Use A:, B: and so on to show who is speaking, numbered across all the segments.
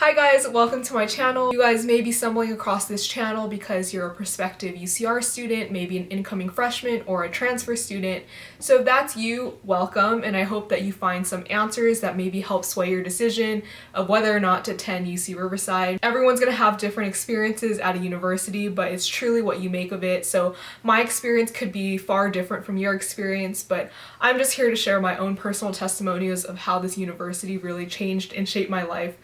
A: Hi guys, welcome to my channel. You guys may be stumbling across this channel because you're a prospective UCR student, maybe an incoming freshman or a transfer student. So if that's you, welcome, and I hope that you find some answers that maybe help sway your decision of whether or not to attend UC Riverside. Everyone's gonna have different experiences at a university, but it's truly what you make of it. So my experience could be far different from your experience, but I'm just here to share my own personal testimonials of how this university really changed and shaped my life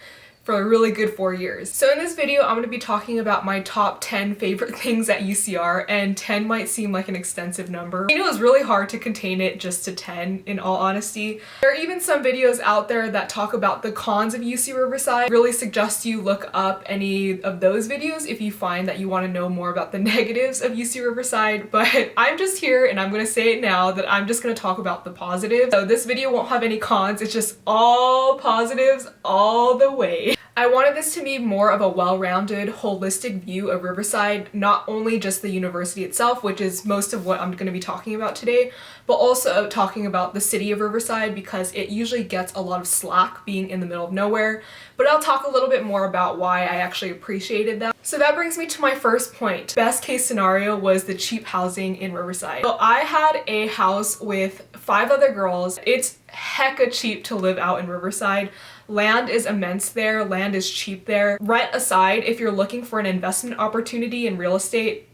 A: for a really good 4 years. So in this video, I'm going to be talking about my top 10 favorite things at UCR, and 10 might seem like an extensive number. I know it was really hard to contain it just to 10, in all honesty. There are even some videos out there that talk about the cons of UC Riverside. I really suggest you look up any of those videos if you find that you want to know more about the negatives of UC Riverside, but I'm just here and I'm going to say it now that I'm just going to talk about the positives. So this video won't have any cons, it's just all positives all the way. I wanted this to be more of a well-rounded, holistic view of Riverside, not only just the university itself, which is most of what I'm going to be talking about today, but also talking about the city of Riverside because it usually gets a lot of slack being in the middle of nowhere. But I'll talk a little bit more about why I actually appreciated that. So that brings me to my first point. Best case scenario was the cheap housing in Riverside. So I had a house with 5 other girls. It's hecka cheap to live out in Riverside. Land is immense there, land is cheap there. Rent aside, if you're looking for an investment opportunity in real estate,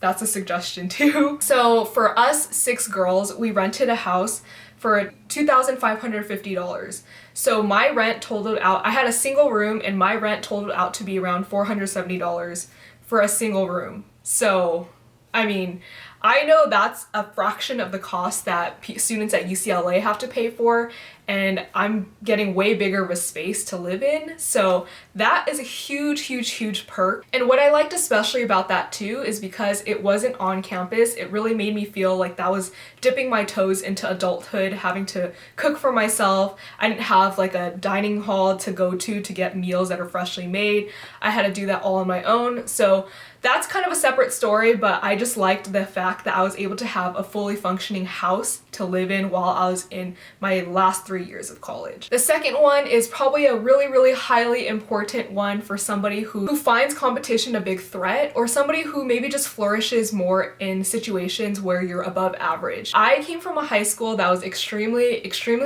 A: that's a suggestion too. So for us 6 girls, we rented a house for $2,550. So my rent totaled out, I had a single room and my rent totaled out to be around $470 for a single room. So, I mean, I know that's a fraction of the cost that students at UCLA have to pay for, and I'm getting way bigger of a space to live in, so that is a huge perk. And what I liked especially about that too is because it wasn't on campus, it really made me feel like that was dipping my toes into adulthood, having to cook for myself. I didn't have like a dining hall to go to get meals that are freshly made. I had to do that all on my own, so that's kind of a separate story, but I just liked the fact that I was able to have a fully functioning house to live in while I was in my last 3 years of college. The second one is probably a really highly important one for somebody who finds competition a big threat, or somebody who maybe just flourishes more in situations where you're above average. I came from a high school that was extremely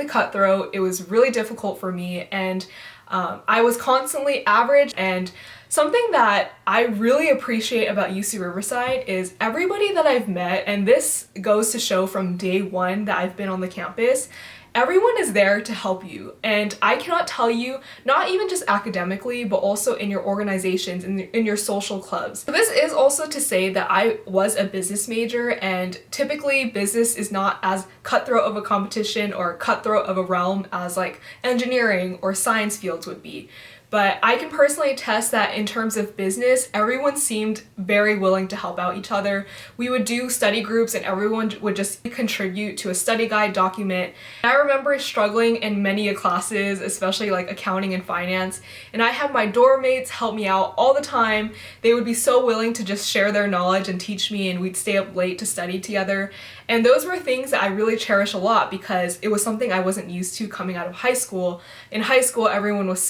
A: cutthroat. It was really difficult for me, and I was constantly average. And something that I really appreciate about UC Riverside is everybody that I've met, and this goes to show from day one that I've been on the campus, everyone is there to help you. And I cannot tell you, not even just academically, but also in your organizations, in your social clubs. So this is also to say that I was a business major, and typically business is not as cutthroat of a competition or cutthroat of a realm as like engineering or science fields would be. But I can personally attest that in terms of business, everyone seemed very willing to help out each other. We would do study groups and everyone would just contribute to a study guide document. And I remember struggling in many classes, especially like accounting and finance, and I had my dorm mates help me out all the time. They would be so willing to just share their knowledge and teach me, and we'd stay up late to study together. And those were things that I really cherish a lot because it was something I wasn't used to coming out of high school. In high school, everyone was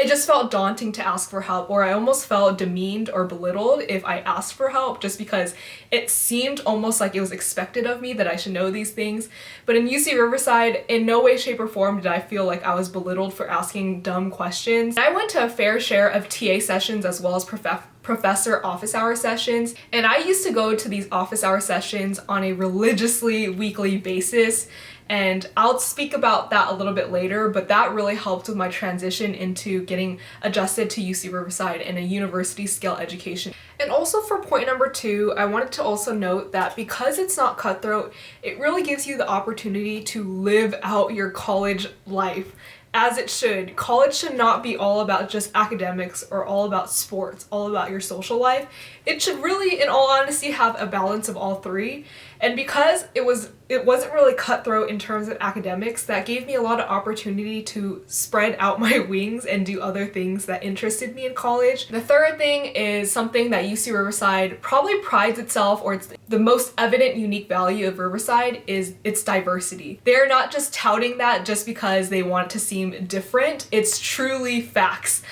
A: it just felt daunting to ask for help, or I almost felt demeaned or belittled if I asked for help just because it seemed almost like it was expected of me that I should know these things. But in UC Riverside, in no way, shape, or form did I feel like I was belittled for asking dumb questions. I went to a fair share of TA sessions as well as professor office hour sessions, and I used to go to these office hour sessions on a religiously weekly basis. And I'll speak about that a little bit later, but that really helped with my transition into getting adjusted to UC Riverside and a university scale education. And also for point number 2, I wanted to also note that because it's not cutthroat, it really gives you the opportunity to live out your college life as it should. College should not be all about just academics or all about sports, all about your social life. It should really, in all honesty, have a balance of all 3. And because it wasn't really cutthroat in terms of academics, that gave me a lot of opportunity to spread out my wings and do other things that interested me in college. The third thing is something that UC Riverside probably prides itself, or it's the most evident unique value of Riverside, is its diversity. They're not just touting that just because they want it to seem different. It's truly facts.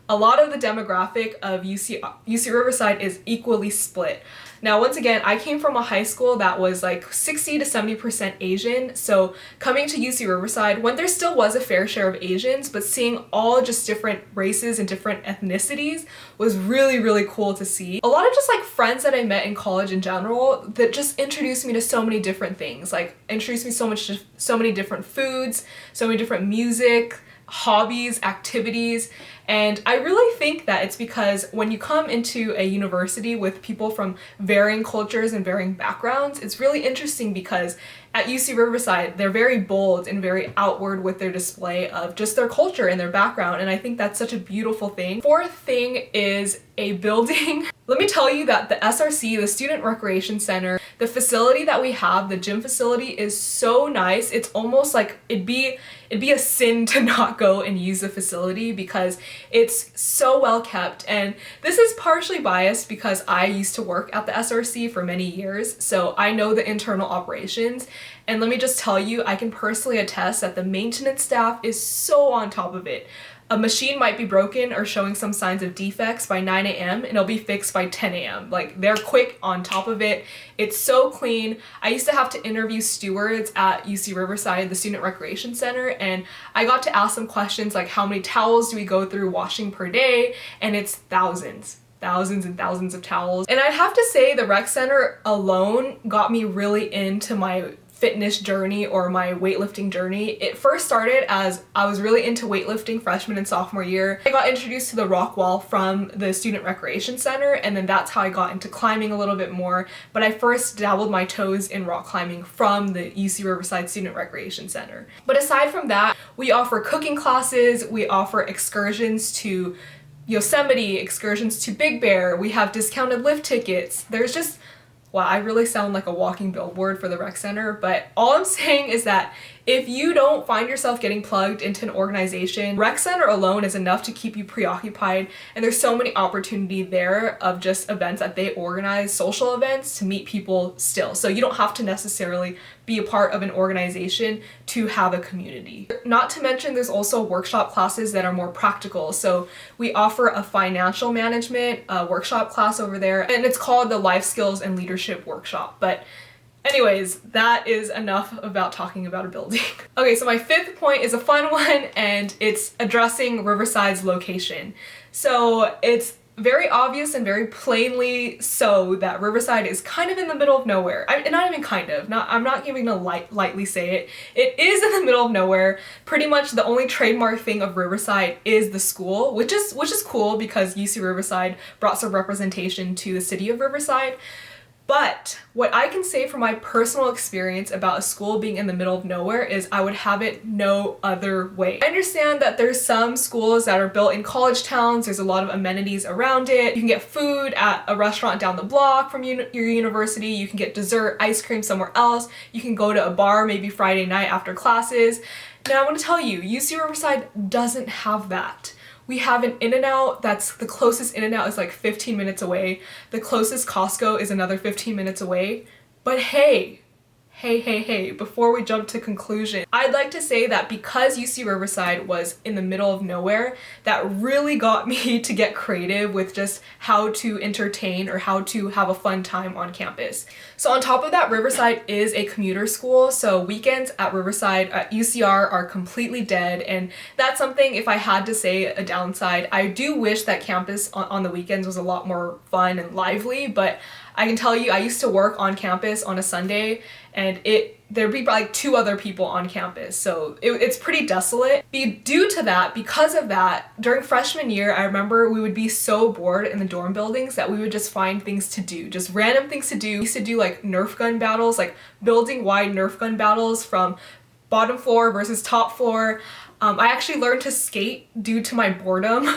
A: A lot of the demographic of UC Riverside is equally split. Now, once again, I came from a high school that was like 60 to 70% Asian, so coming to UC Riverside, when there still was a fair share of Asians, but seeing all just different races and different ethnicities was really, really cool to see. A lot of just like friends that I met in college in general that just introduced me to so many different things, like introduced me so many different foods, so many different music, hobbies, activities. And I really think that it's because when you come into a university with people from varying cultures and varying backgrounds, it's really interesting because at UC Riverside, they're very bold and very outward with their display of just their culture and their background. And I think that's such a beautiful thing. Fourth thing is a building. Let me tell you that the SRC, the Student Recreation Center, the facility that we have, the gym facility, is so nice. It's almost like it'd be a sin to not go and use the facility because it's so well kept. And this is partially biased because I used to work at the SRC for many years, so I know the internal operations. And let me just tell you, I can personally attest that the maintenance staff is so on top of it. A machine might be broken or showing some signs of defects by 9 a.m. and it'll be fixed by 10 a.m. Like, they're quick on top of it. It's so clean. I used to have to interview stewards at UC Riverside, the Student Recreation Center, and I got to ask them questions like, how many towels do we go through washing per day? And it's thousands and thousands of towels. And I'd have to say the rec center alone got me really into my fitness journey or my weightlifting journey. It first started as I was really into weightlifting freshman and sophomore year. I got introduced to the rock wall from the Student Recreation Center, and then that's how I got into climbing a little bit more. But I first dabbled my toes in rock climbing from the UC Riverside Student Recreation Center. But aside from that, we offer cooking classes, we offer excursions to Yosemite, excursions to Big Bear, we have discounted lift tickets. There's just, wow, I really sound like a walking billboard for the rec center, but all I'm saying is that if you don't find yourself getting plugged into an organization, rec center alone is enough to keep you preoccupied, and there's so many opportunity there of just events that they organize, social events, to meet people still. So you don't have to necessarily be a part of an organization to have a community. Not to mention there's also workshop classes that are more practical. So we offer a financial management workshop class over there, and it's called the Life Skills and Leadership Workshop. But anyways, that is enough about talking about a building. Okay, so my fifth point is a fun one, and it's addressing Riverside's location. So it's very obvious and very plainly so that Riverside is kind of in the middle of nowhere. Not even kind of. I'm not even gonna lightly say it. It is in the middle of nowhere. Pretty much the only trademark thing of Riverside is the school, which is cool because UC Riverside brought some representation to the city of Riverside. But what I can say from my personal experience about a school being in the middle of nowhere is I would have it no other way. I understand that there's some schools that are built in college towns, there's a lot of amenities around it. You can get food at a restaurant down the block from your university, you can get dessert, ice cream somewhere else, you can go to a bar maybe Friday night after classes. Now I want to tell you, UC Riverside doesn't have that. We have an In-N-Out that's the closest In-N-Out is like 15 minutes away. The closest Costco is another 15 minutes away. But hey, before we jump to conclusion, I'd like to say that because UC Riverside was in the middle of nowhere, that really got me to get creative with just how to entertain or how to have a fun time on campus. So on top of that, Riverside is a commuter school, so weekends at Riverside at UCR are completely dead, and that's something, if I had to say a downside, I do wish that campus on the weekends was a lot more fun and lively, but I can tell you, I used to work on campus on a Sunday, and there'd be like 2 other people on campus, so it's pretty desolate. Because of that, during freshman year, I remember we would be so bored in the dorm buildings that we would just find things to do, just random things to do. We used to do like Nerf gun battles, like building-wide Nerf gun battles from bottom floor versus top floor. I actually learned to skate due to my boredom.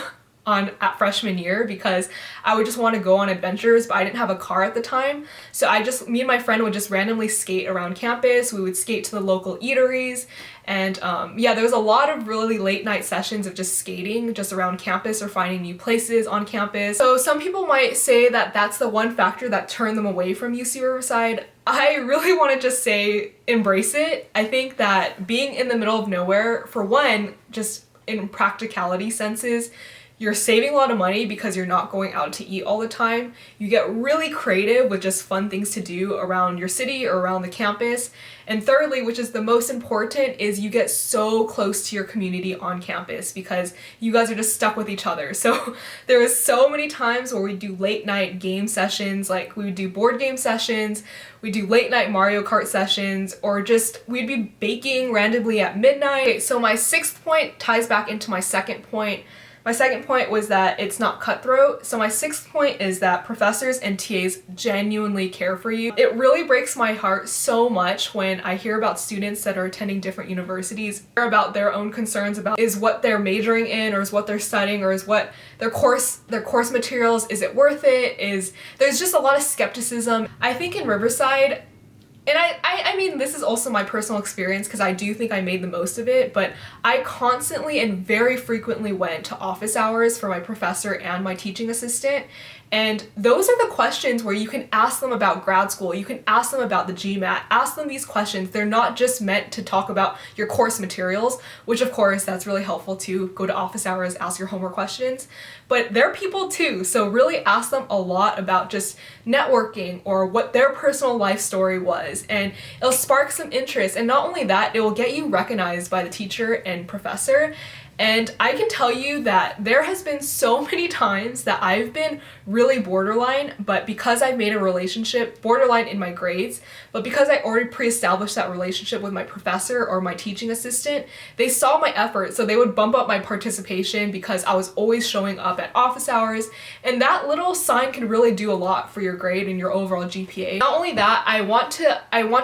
A: at freshman year because I would just want to go on adventures, but I didn't have a car at the time. So me and my friend would just randomly skate around campus. We would skate to the local eateries. And yeah, there was a lot of really late night sessions of just skating just around campus or finding new places on campus. So some people might say that that's the one factor that turned them away from UC Riverside. I really want to just say embrace it. I think that being in the middle of nowhere, for one, just in practicality senses, you're saving a lot of money because you're not going out to eat all the time. You get really creative with just fun things to do around your city or around the campus. And thirdly, which is the most important, is you get so close to your community on campus because you guys are just stuck with each other. So there was so many times where we do late night game sessions, like we would do board game sessions, we do late night Mario Kart sessions, or just we'd be baking randomly at midnight. So my sixth point ties back into my second point. My second point was that it's not cutthroat. So my sixth point is that professors and TAs genuinely care for you. It really breaks my heart so much when I hear about students that are attending different universities, hear about their own concerns about is what they're majoring in or is what they're studying or is what their course materials, is it worth it? There's just a lot of skepticism. I think in Riverside, and I mean, this is also my personal experience because I do think I made the most of it, but I constantly and very frequently went to office hours for my professor and my teaching assistant. And those are the questions where you can ask them about grad school, you can ask them about the GMAT, ask them these questions. They're not just meant to talk about your course materials, which of course that's really helpful to go to office hours, ask your homework questions, but they're people too. So really ask them a lot about just networking or what their personal life story was, and it'll spark some interest. And not only that, it will get you recognized by the teacher and professor. And I can tell you that there has been so many times that I've been really borderline, but because I've made a relationship, borderline in my grades, but because I already pre-established that relationship with my professor or my teaching assistant, they saw my effort, so they would bump up my participation because I was always showing up at office hours, and that little sign can really do a lot for your grade and your overall GPA. Not only that, I want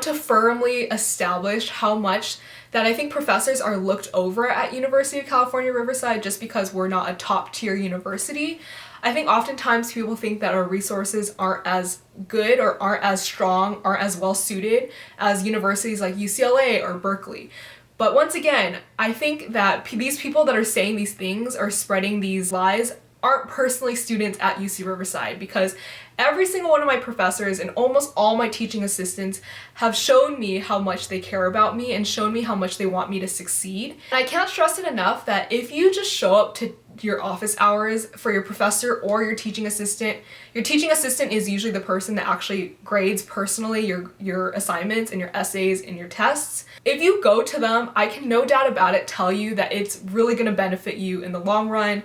A: to firmly establish how much that I think professors are looked over at University of California, Riverside just because we're not a top tier university. I think oftentimes people think that our resources aren't as good or aren't as strong, aren't as well suited as universities like UCLA or Berkeley. But once again, I think that these people that are saying these things or spreading these lies aren't personally students at UC Riverside, because every single one of my professors and almost all my teaching assistants have shown me how much they care about me and shown me how much they want me to succeed. And I can't stress it enough that if you just show up to your office hours for your professor or your teaching assistant is usually the person that actually grades personally your assignments and your essays and your tests. If you go to them, I can no doubt about it tell you that it's really going to benefit you in the long run.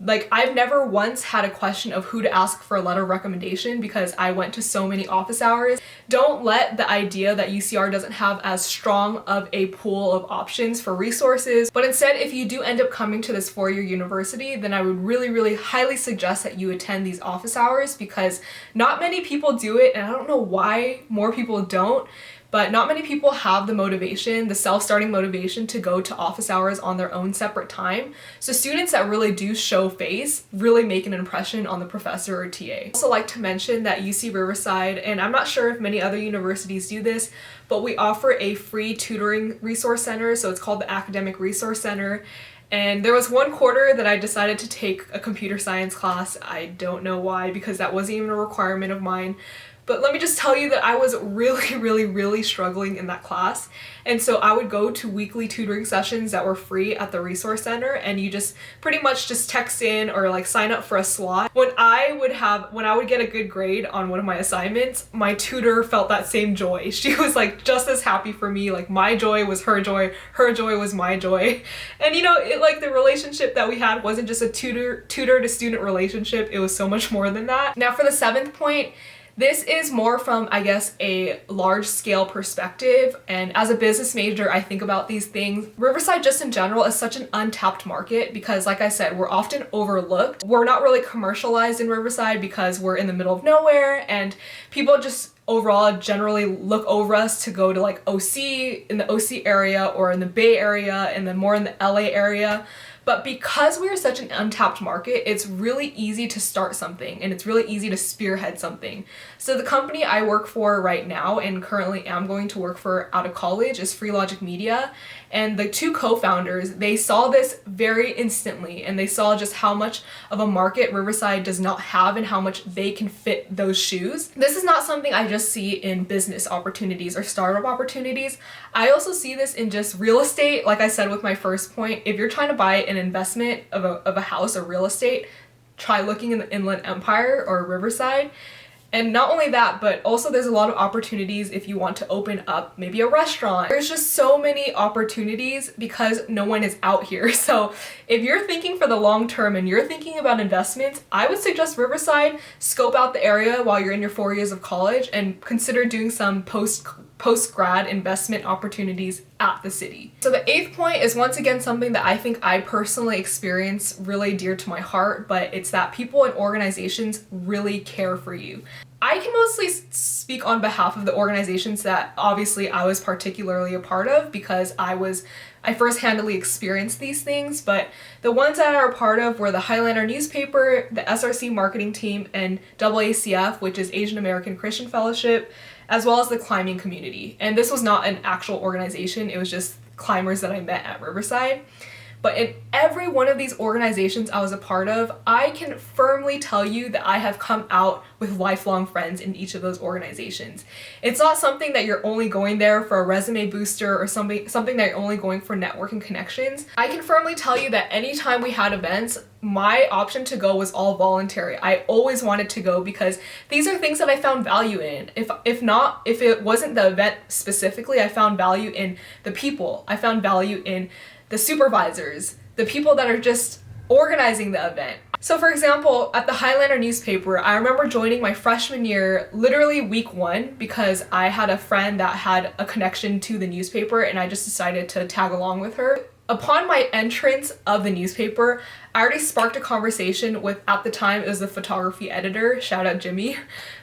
A: Like, I've never once had a question of who to ask for a letter of recommendation because I went to so many office hours. Don't let the idea that UCR doesn't have as strong of a pool of options for resources, but instead, if you do end up coming to this four-year university, then I would really, really highly suggest that you attend these office hours because not many people do it, and I don't know why more people don't. But not many people have the motivation, the self-starting motivation to go to office hours on their own separate time. So students that really do show face really make an impression on the professor or TA. I also like to mention that UC Riverside, and I'm not sure if many other universities do this, but we offer a free tutoring resource center. So it's called the Academic Resource Center. And there was one quarter that I decided to take a computer science class. I don't know why, because that wasn't even a requirement of mine. But let me just tell you that I was really, really, really struggling in that class. And so I would go to weekly tutoring sessions that were free at the resource center, and you just pretty much just text in or like sign up for a slot. When I would get a good grade on one of my assignments, my tutor felt that same joy. She was like just as happy for me, like my joy was her joy was my joy. And like the relationship that we had wasn't just a tutor to student relationship, it was so much more than that. Now for the seventh point, this is more from, I guess, a large scale perspective, and as a business major, I think about these things. Riverside just in general is such an untapped market because, like I said, we're often overlooked. We're not really commercialized in Riverside because we're in the middle of nowhere, and people just overall generally look over us to go to like OC, in the OC area or in the Bay Area and then more in the LA area. But because we're such an untapped market, it's really easy to start something and it's really easy to spearhead something. So the company I work for right now and currently am going to work for out of college is Free Logic Media. And the two co-founders, they saw this very instantly, and they saw just how much of a market Riverside does not have and how much they can fit those shoes. This is not something I just see in business opportunities or startup opportunities. I also see this in just real estate. Like I said with my first point, if you're trying to buy an investment of a house or real estate, try looking in the Inland Empire or Riverside. And not only that, but also there's a lot of opportunities if you want to open up maybe a restaurant. There's just so many opportunities because no one is out here. So if you're thinking for the long term and you're thinking about investments, I would suggest Riverside. Scope out the area while you're in your 4 years of college and consider doing some post-grad investment opportunities at the city. So the 8th point is once again something that I think I personally experience really dear to my heart, but it's that people and organizations really care for you. I can mostly speak on behalf of the organizations that obviously I was particularly a part of because I first-handedly experienced these things, but the ones that I are a part of were the Highlander Newspaper, the SRC Marketing Team, and AACF, which is Asian American Christian Fellowship, as well as the climbing community. And this was not an actual organization, it was just climbers that I met at Riverside. But in every one of these organizations I was a part of, I can firmly tell you that I have come out with lifelong friends in each of those organizations. It's not something that you're only going there for a resume booster or something that you're only going for networking connections. I can firmly tell you that anytime we had events, my option to go was all voluntary. I always wanted to go because these are things that I found value in. If it wasn't the event specifically, I found value in the people. I found value in the supervisors, the people that are just organizing the event. So for example, at the Highlander Newspaper, I remember joining my freshman year, literally week 1, because I had a friend that had a connection to the newspaper and I just decided to tag along with her. Upon my entrance of the newspaper, I already sparked a conversation with, at the time, it was the photography editor, shout out Jimmy,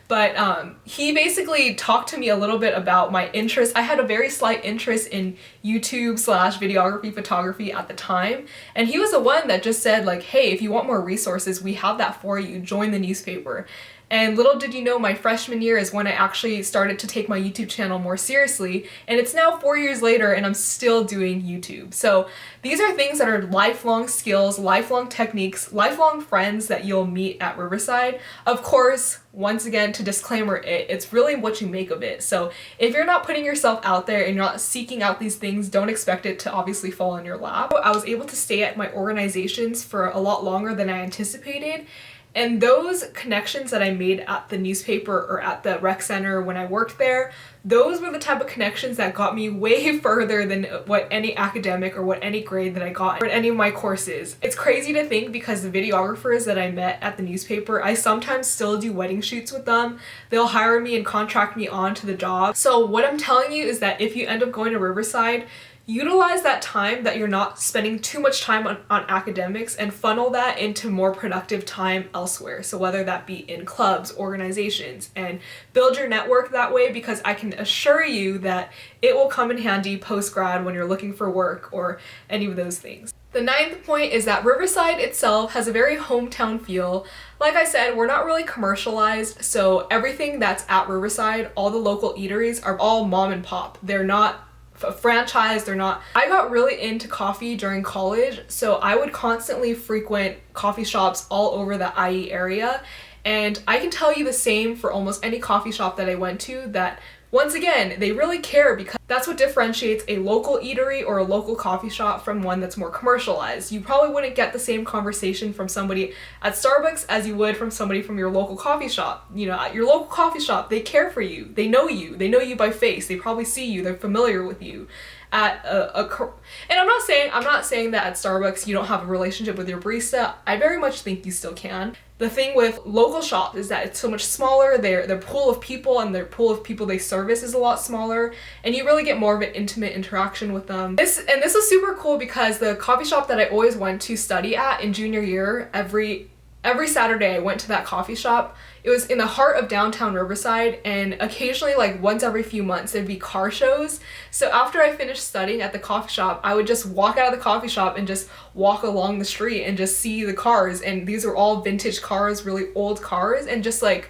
A: but he basically talked to me a little bit about my interest. I had a very slight interest in YouTube/videography, photography at the time, and he was the one that just said like, hey, if you want more resources, we have that for you, join the newspaper. And little did you know, my freshman year is when I actually started to take my YouTube channel more seriously, and it's now 4 years later and I'm still doing YouTube. So these are things that are lifelong skills, lifelong techniques, lifelong friends that you'll meet at Riverside. Of course, once again, to disclaimer it's really what you make of it. So if you're not putting yourself out there and you're not seeking out these things, don't expect it to obviously fall in your lap. I was able to stay at my organizations for a lot longer than I anticipated. And those connections that I made at the newspaper or at the rec center when I worked there, those were the type of connections that got me way further than what any academic or what any grade that I got in any of my courses. It's crazy to think because the videographers that I met at the newspaper, I sometimes still do wedding shoots with them. They'll hire me and contract me on to the job. So what I'm telling you is that if you end up going to Riverside, utilize that time that you're not spending too much time on academics and funnel that into more productive time elsewhere. So whether that be in clubs, organizations, and build your network that way, because I can assure you that it will come in handy post-grad when you're looking for work or any of those things. The 9th point is that Riverside itself has a very hometown feel. Like I said, we're not really commercialized, so everything that's at Riverside, all the local eateries are all mom and pop. They're not a franchise, they're not. I got really into coffee during college, so I would constantly frequent coffee shops all over the IE area, and I can tell you the same for almost any coffee shop that I went to, that once again, they really care, because that's what differentiates a local eatery or a local coffee shop from one that's more commercialized. You probably wouldn't get the same conversation from somebody at Starbucks as you would from somebody from your local coffee shop. You know, at your local coffee shop, they care for you. They know you by face. They probably see you. They're familiar with you. And I'm not saying that at Starbucks you don't have a relationship with your barista. I very much think you still can. The thing with local shops is that it's so much smaller, their pool of people and their pool of people they service is a lot smaller, and you really get more of an intimate interaction with them. This was super cool because the coffee shop that I always went to study at in junior year, every every Saturday I went to that coffee shop. It was in the heart of downtown Riverside, and occasionally, like once every few months, there'd be car shows. So after I finished studying at the coffee shop, I would just walk out of the coffee shop and just walk along the street and just see the cars. And these were all vintage cars, really old cars, and just like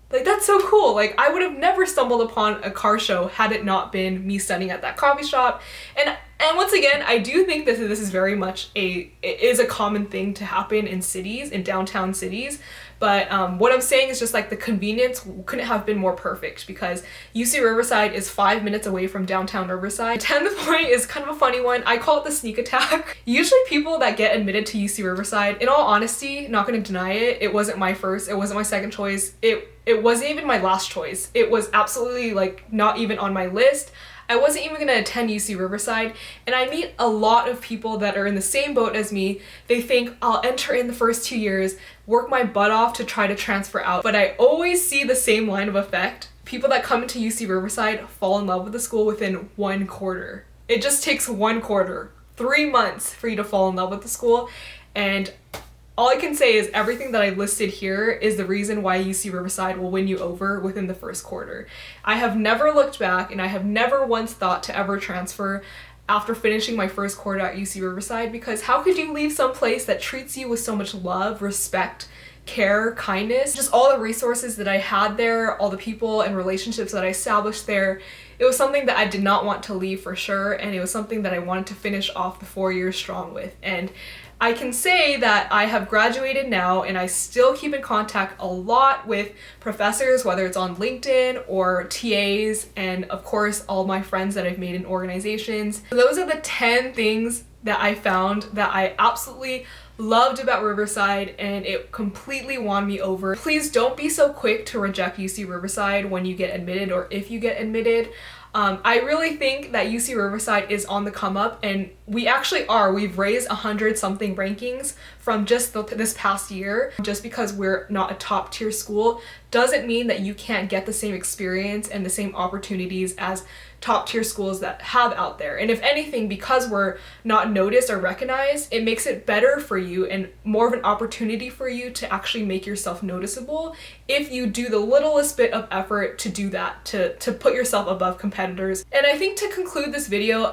A: that's so cool. Like, I would have never stumbled upon a car show had it not been me studying at that coffee shop. And once again, I do think this is very much it is a common thing to happen in cities, in downtown cities. But what I'm saying is just like the convenience couldn't have been more perfect, because UC Riverside is 5 minutes away from downtown Riverside. 10th point is kind of a funny one. I call it the sneak attack. Usually people that get admitted to UC Riverside, in all honesty, not going to deny it, it wasn't my first, it wasn't my second choice, it wasn't even my last choice. It was absolutely like not even on my list. I wasn't even going to attend UC Riverside, and I meet a lot of people that are in the same boat as me. They think I'll enter in the first 2 years, work my butt off to try to transfer out, but I always see the same line of effect. People that come into UC Riverside fall in love with the school within 1 quarter. It just takes 1 quarter, 3 months for you to fall in love with the school, and all I can say is everything that I listed here is the reason why UC Riverside will win you over within the first quarter. I have never looked back, and I have never once thought to ever transfer after finishing my first quarter at UC Riverside, because how could you leave some place that treats you with so much love, respect, care, kindness, just all the resources that I had there, all the people and relationships that I established there. It was something that I did not want to leave for sure, and it was something that I wanted to finish off the 4 years strong with. And I can say that I have graduated now, and I still keep in contact a lot with professors, whether it's on LinkedIn or TAs, and of course all my friends that I've made in organizations. So those are the 10 things that I found that I absolutely loved about Riverside, and it completely won me over. Please don't be so quick to reject UC Riverside when you get admitted, or if you get admitted. I really think that UC Riverside is on the come up, and we actually are. We've raised 100 something rankings from just this past year. Just because we're not a top tier school doesn't mean that you can't get the same experience and the same opportunities as top tier schools that have out there. And if anything, because we're not noticed or recognized, it makes it better for you and more of an opportunity for you to actually make yourself noticeable if you do the littlest bit of effort to do that, to put yourself above competitors. And I think to conclude this video,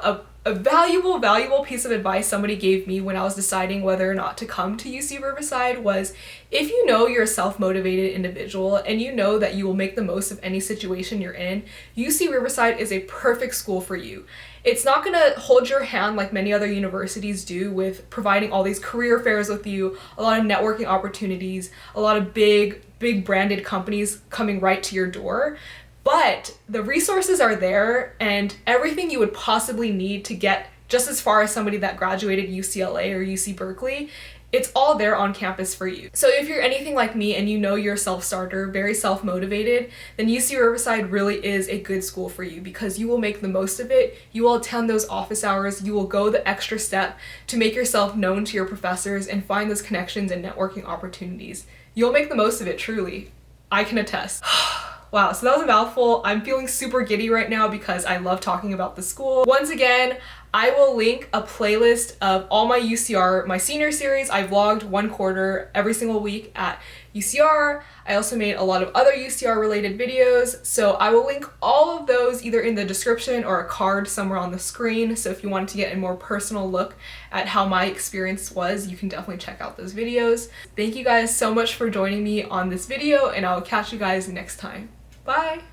A: a valuable piece of advice somebody gave me when I was deciding whether or not to come to UC Riverside was, if you know you're a self-motivated individual and you know that you will make the most of any situation you're in, UC Riverside is a perfect school for you. It's not going to hold your hand like many other universities do with providing all these career fairs with you, a lot of networking opportunities, a lot of big branded companies coming right to your door. But the resources are there, and everything you would possibly need to get just as far as somebody that graduated UCLA or UC Berkeley, it's all there on campus for you. So if you're anything like me and you know you're a self-starter, very self-motivated, then UC Riverside really is a good school for you, because you will make the most of it. You will attend those office hours. You will go the extra step to make yourself known to your professors and find those connections and networking opportunities. You'll make the most of it, truly. I can attest. Wow, so that was a mouthful. I'm feeling super giddy right now because I love talking about the school. Once again, I will link a playlist of all my UCR, my senior series. I vlogged 1 quarter every single week at UCR. I also made a lot of other UCR related videos. So I will link all of those either in the description or a card somewhere on the screen. So if you want to get a more personal look at how my experience was, you can definitely check out those videos. Thank you guys so much for joining me on this video, and I'll catch you guys next time. Bye!